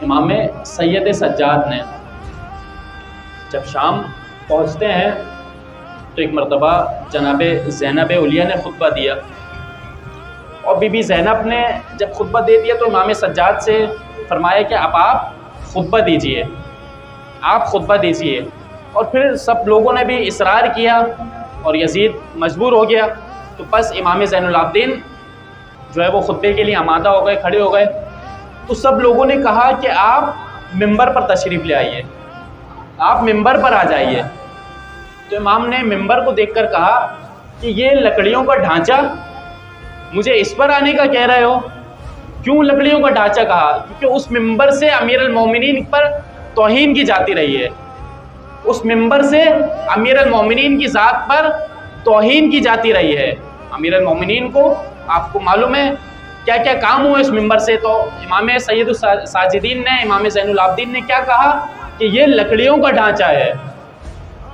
इमाम सैयद सज्जाद ने जब शाम पहुँचते हैं तो एक मरतबा जनाब ज़ैनब उलिया ने खुतबा दिया, और बीबी ज़ैनब ने जब खुतबा दे दिया तो इमाम सज्जाद से फरमाया कि अब आप खुतबा दीजिए, आप खुतबा दीजिए। और फिर सब लोगों ने भी इसरार किया और यजीद मजबूर हो गया, तो बस इमाम ज़ैनुल आबिदीन जो है वो खुतबे के लिए आमादा हो गए, खड़े हो गए। तो सब लोगों ने कहा कि आप मिंबर पर तशरीफ़ ले आइए, आप मिंबर पर आ जाइए। तो इमाम ने मिंबर को देखकर कहा कि ये लकड़ियों का ढांचा, मुझे इस पर आने का कह रहे हो? क्यों लकड़ियों का ढांचा कहा? क्योंकि उस मिंबर से अमीर अल मोमिनीन पर तौहीन की जाती रही है, उस मिंबर से अमीर अल मोमिनीन की ज़ात पर तौहीन की जाती रही है। अमीर अल मोमिनीन को आपको मालूम है क्या क्या काम हुए इस मिंबर से। तो इमाम सैयद साजिदीन ने, इमाम ज़ैनुल आबिदीन ने क्या कहा कि ये लकड़ियों का ढांचा है,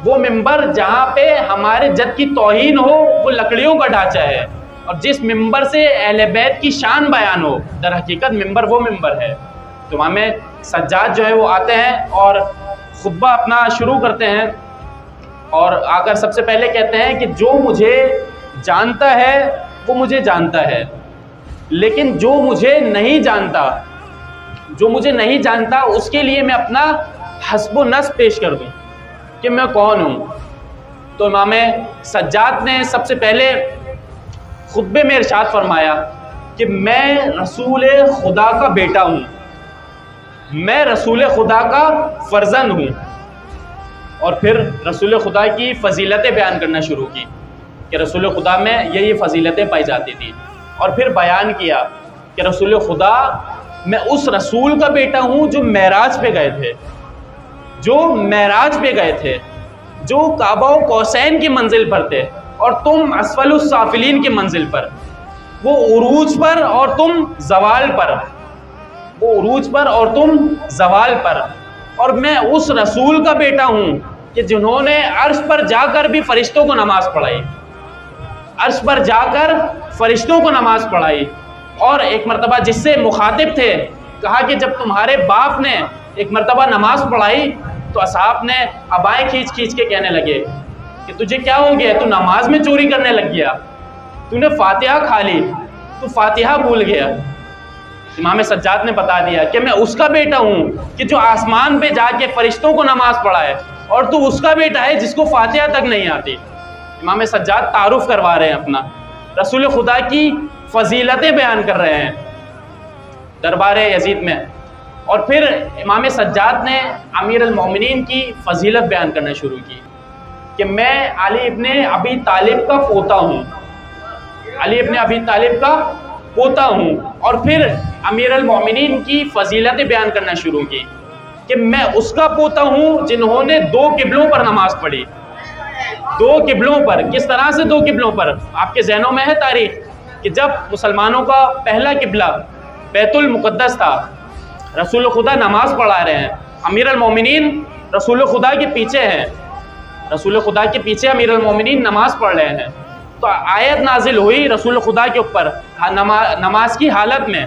वो मिंबर जहाँ पे हमारे जद की तौहीन हो वो लकड़ियों का ढांचा है, और जिस मिंबर से अहले बैत की शान बयान हो, दर हकीकत मिंबर वो मिंबर है। तो इमाम सज्जाद जो है वो आते हैं और खुतबा अपना शुरू करते हैं, और आकर सबसे पहले कहते हैं कि जो मुझे जानता है वो मुझे जानता है, लेकिन जो मुझे नहीं जानता, जो मुझे नहीं जानता उसके लिए मैं अपना हस्ब नस पेश कर दूं कि मैं कौन हूँ। तो इमाम सज्जाद ने सबसे पहले खुतबे में इरशाद फरमाया कि मैं रसूल खुदा का बेटा हूँ, मैं रसूल खुदा का फर्जंद हूँ। और फिर रसूल खुदा की फ़जीलतें बयान करना शुरू की कि रसूल खुदा में ये फ़जीलतें पाई जाती थी। और फिर बयान किया कि रसूल खुदा, मैं उस रसूल का बेटा हूँ जो मेराज पे गए थे, जो मेराज पे गए थे, जो काबा कौसैन की मंजिल पर थे और तुम असफलुस साफिलीन की मंजिल पर, वो उरूज पर और तुम जवाल पर, वो उरूज पर और तुम जवाल पर। और मैं उस रसूल का बेटा हूँ कि जिन्होंने अर्श पर जाकर भी फरिश्तों को नमाज पढ़ाई, अर्श पर जाकर फरिश्तों को नमाज पढ़ाई। और एक मरतबा जिससे मुखातिब थे, कहा कि जब तुम्हारे बाप ने एक मरतबा नमाज पढ़ाई तो असहाब ने अबाएं खींच खींच के कहने लगे कि तुझे क्या हो गया, तू नमाज में चोरी करने लग गया, तूने फातिहा खा ली, तू फातिहा भूल गया। इमाम सज्जाद ने बता दिया कि मैं उसका बेटा हूँ कि जो आसमान पे जाके फरिश्तों को नमाज पढ़ाए, और तू उसका बेटा है जिसको फातिहा तक नहीं आती। इमाम सज्जाद तारुफ करवा रहे हैं अपना, रसूल खुदा की फजीलतें बयान कर रहे हैं दरबार यजीद में। और फिर इमाम सज्जाद ने अमीर अल मोमिनीन की फजीलत बयान करना शुरू की कि मैं अली इब्ने अबी तालिब का पोता हूँ, अली इब्ने अबी तालिब का पोता हूँ। और फिर अमीर अल मोमिनीन की फजीलतें बयान करना शुरू की कि मैं उसका पोता हूँ जिन्होंने 2 किबलों पर नमाज पढ़ी, 2 किबलों पर। किस तरह से 2 किबलों पर? आपके जहनों में है तारीख कि जब मुसलमानों का पहला किबला बैतुल मुक़द्दस था, रसूल खुदा नमाज पढ़ा रहे हैं, अमीर अल मोमिनीन रसूल खुदा के पीछे हैं, रसूल खुदा के पीछे अमीर अल मोमिनीन नमाज पढ़ रहे हैं। तो आयत नाजिल हुई रसूल खुदा के ऊपर नमाज की हालत में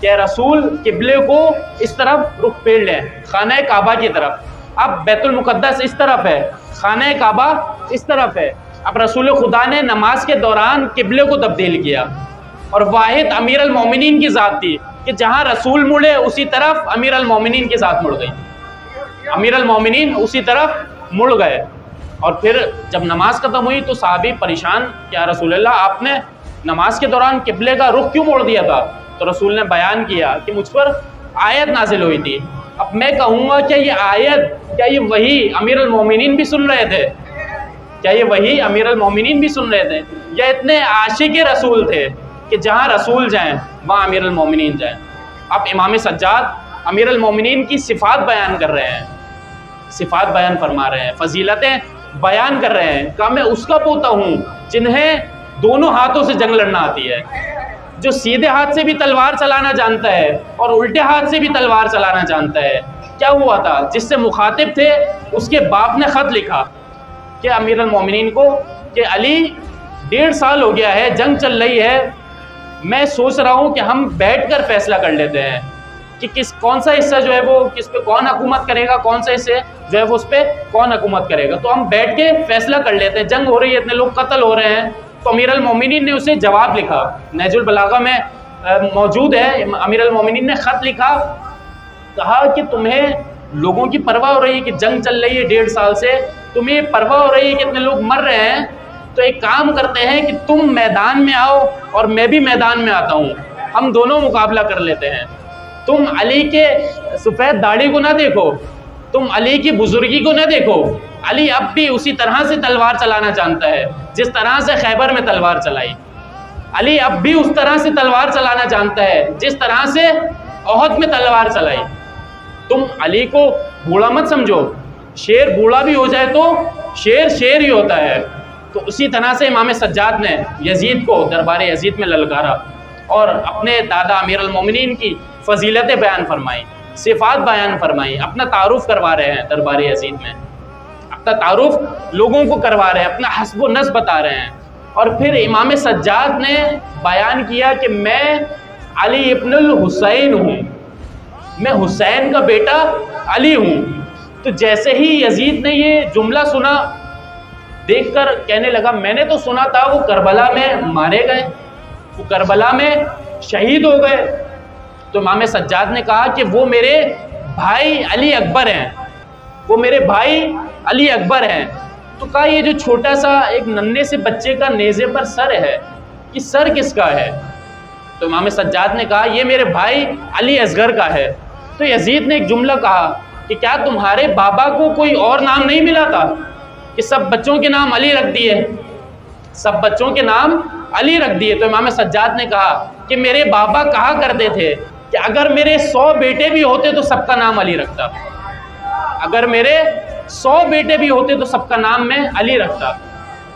कि रसूल किबले को इस तरफ रुख फेर लें, खाना काबा की तरफ। अब बैतुल मुक़द्दस इस तरफ है, खाना काबा इस तरफ है। अब रसूल खुदा ने नमाज के दौरान किबले को तब्दील किया, और वाहिद अमीर अल मोमिनीन की ज़ात थी कि जहाँ रसूल मुड़े उसी तरफ अमीर अल मोमिनीन की ज़ात मुड़ गई, अमीर अल मोमिनीन उसी तरफ मुड़ गए। और फिर जब नमाज ख़त्म हुई तो साहबी परेशान, क्या रसूल अल्लाह, आपने नमाज के दौरान किबले का रुख क्यों मोड़ दिया था? तो रसूल ने बयान किया कि मुझ पर आयत नाजिल हुई थी। अब मैं कहूँगा क्या ये आयत, क्या ये वही अमीर अल मोमिनीन भी सुन रहे थे? क्या ये वही अमीर अल मोमिनीन भी सुन रहे थे? या इतने आशिक रसूल थे कि जहाँ रसूल जाएँ वहाँ अमीर अल मोमिनीन जाएँ? अब इमाम सज्जाद अमीर अल मोमिनीन की सिफ़ात बयान कर रहे हैं, सिफ़ात बयान फरमा रहे हैं, फजीलतें बयान कर रहे हैं। कहा मैं उसका पोता हूँ जिन्हें दोनों हाथों से जंग लड़ना आती है, जो सीधे हाथ से भी तलवार चलाना जानता है और उल्टे हाथ से भी तलवार चलाना जानता है। क्या हुआ था? जिससे मुखातिब थे उसके बाप ने ख़त लिखा कि अमीर अल मोमिनीन को कि अली 1.5 साल हो गया है, जंग चल रही है, मैं सोच रहा हूँ कि हम बैठकर फैसला कर लेते हैं। कि कौन सा हिस्सा जो है वो किस पे कौन हुकूमत करेगा, कौन सा हिस्से जो है वो उस पर कौन हुकूमत करेगा। तो हम बैठ के फैसला कर लेते हैं। जंग हो रही है, इतने लोग कत्ल हो रहे हैं, तो अमीर अल मोमिनीन ने उसे जवाब लिखा, नहजुल बलागा में मौजूद है। अमीर अल मोमिनीन ने ख़त लिखा, कहा कि तुम्हें लोगों की परवाह हो रही है कि जंग चल रही है 1.5 साल से, तुम्हें परवाह हो रही है कि इतने लोग मर रहे हैं, तो एक काम करते हैं कि तुम मैदान में आओ और मैं भी मैदान में आता हूँ, हम दोनों मुकाबला कर लेते हैं। तुम अली के सफ़ेद दाढ़ी को ना देखो, तुम अली की बुजुर्गी को ना देखो, अली अब भी उसी तरह से तलवार चलाना जानता है जिस तरह से खैबर में तलवार चलाई। अली अब भी उस तरह से तलवार चलाना जानता है जिस तरह से ओहद में तलवार चलाई। तुम अली को बूढ़ा मत समझो, शेर बूढ़ा भी हो जाए तो शेर शेर ही होता है। तो उसी तरह से इमाम सज्जाद ने यजीद को दरबार यजीद में ललकारा और अपने दादा अमीर अल मोमिनीन की फजीलतें बयान फरमाई, सिफात बयान फरमाई, अपना तारुफ करवा रहे हैं दरबार यजीद में, अपना तारुफ लोगों को करवा रहे हैं, अपना हस्ब व नस्ब बता रहे हैं। और फिर इमाम सज्जाद ने बयान किया कि मैं अली इब्नुल हुसैन हूँ, मैं हुसैन का बेटा अली हूँ। तो जैसे ही यजीद ने ये जुमला सुना, देखकर कहने लगा मैंने तो सुना था वो करबला में मारे गए, वो करबला में शहीद हो गए। तो इमाम सज्जाद ने कहा कि वो मेरे भाई अली अकबर हैं, वो मेरे भाई अली अकबर हैं। तो कहा ये जो छोटा सा एक नन्हे से बच्चे का नेज़े पर सर है, ये सर किसका है? तो इमाम सज्जाद ने कहा ये मेरे भाई अली असगर का है। तो यजीद ने एक जुमला कहा कि क्या तुम्हारे बाबा को कोई और नाम नहीं मिला था कि सब बच्चों के नाम अली रख दिए, सब बच्चों के नाम अली रख दिए? तो इमाम सज्जाद ने कहा कि मेरे बाबा कहा करते थे कि अगर मेरे 100 बेटे भी होते तो सबका नाम अली रखता, अगर मेरे 100 बेटे भी होते तो सबका नाम मैं अली रखता।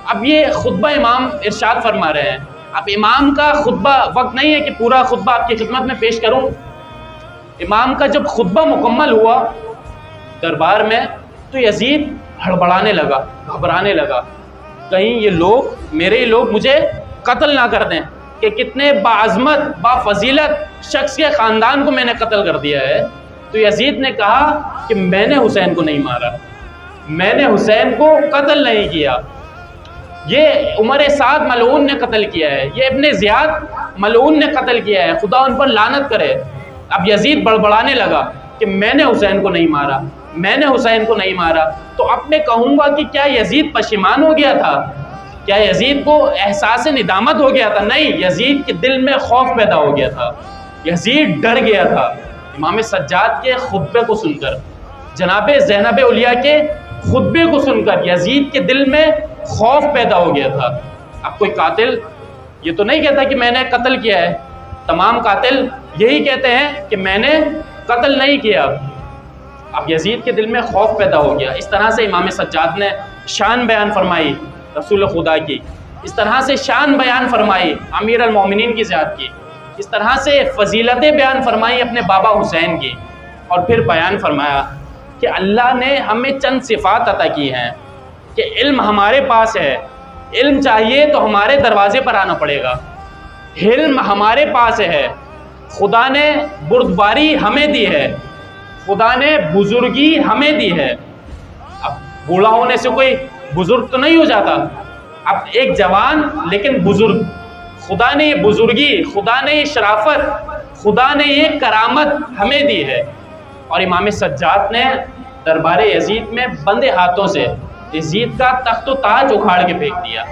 अब ये खुतबा इमाम इरशाद फरमा रहे हैं। अब इमाम का खुतबा, वक्त नहीं है कि पूरा खुतबा आपकी खिदमत में पेश करूं। इमाम का जब खुतबा मुकम्मल हुआ दरबार में, तो यजीद हड़बड़ाने लगा, घबराने लगा, कहीं ये लोग, मेरे लोग मुझे कत्ल ना कर दें कि कितने बाअज़मत बाफजीलत शख्स के ख़ानदान को मैंने कत्ल कर दिया है। तो यजीद ने कहा कि मैंने हुसैन को नहीं मारा, मैंने हुसैन को कत्ल नहीं किया, ये उमर साद मलऊन ने कत्ल किया है, ये इब्ने ज़ियाद मलऊन ने कत्ल किया है, खुदा उन पर लानत करे। अब यजीद बड़बड़ाने लगा कि मैंने हुसैन को नहीं मारा, मैंने हुसैन को नहीं मारा। तो अब मैं कहूँगा कि क्या यजीद पशेमान हो गया था? क्या यजीद को एहसास निदामत हो गया था? नहीं, यजीद के दिल में खौफ पैदा हो गया था, यजीद डर गया था। इमाम सज्जाद के खुतबे को सुनकर, जनाब ज़ैनब उलिया के खुतबे को सुनकर यजीद के दिल में खौफ पैदा हो गया था। अब कोई कातिल ये तो नहीं कहता कि मैंने कत्ल किया है, तमाम कातिल यही कहते हैं कि मैंने कत्ल नहीं किया। अब यजीद के दिल में खौफ पैदा हो गया। इस तरह से इमाम सज्जाद ने शान बयान फरमाई रसूल खुदा की, इस तरह से शान बयान फरमाई अमीर अल मोमिनीन की ज़ात की, इस तरह से फजीलतें बयान फरमाई अपने बाबा हुसैन की। और फिर बयान फरमाया कि अल्लाह ने हमें चंद सिफ़ात अता की हैं कि इल्म हमारे पास है, इल्म चाहिए तो हमारे दरवाज़े पर आना पड़ेगा, इल्म हमारे पास है, खुदा ने बुर्दबारी हमें दी है, खुदा ने बुजुर्गी हमें दी है। अब बूढ़ा होने से कोई बुजुर्ग तो नहीं हो जाता, अब एक जवान लेकिन बुजुर्ग, खुदा ने ये बुजुर्गी, खुदा ने ये शराफत, खुदा ने ये करामत हमें दी है। और इमाम सज्जाद ने दरबार यजीद में बंदे हाथों से यजीद का तख्त व ताज उखाड़ के फेंक दिया।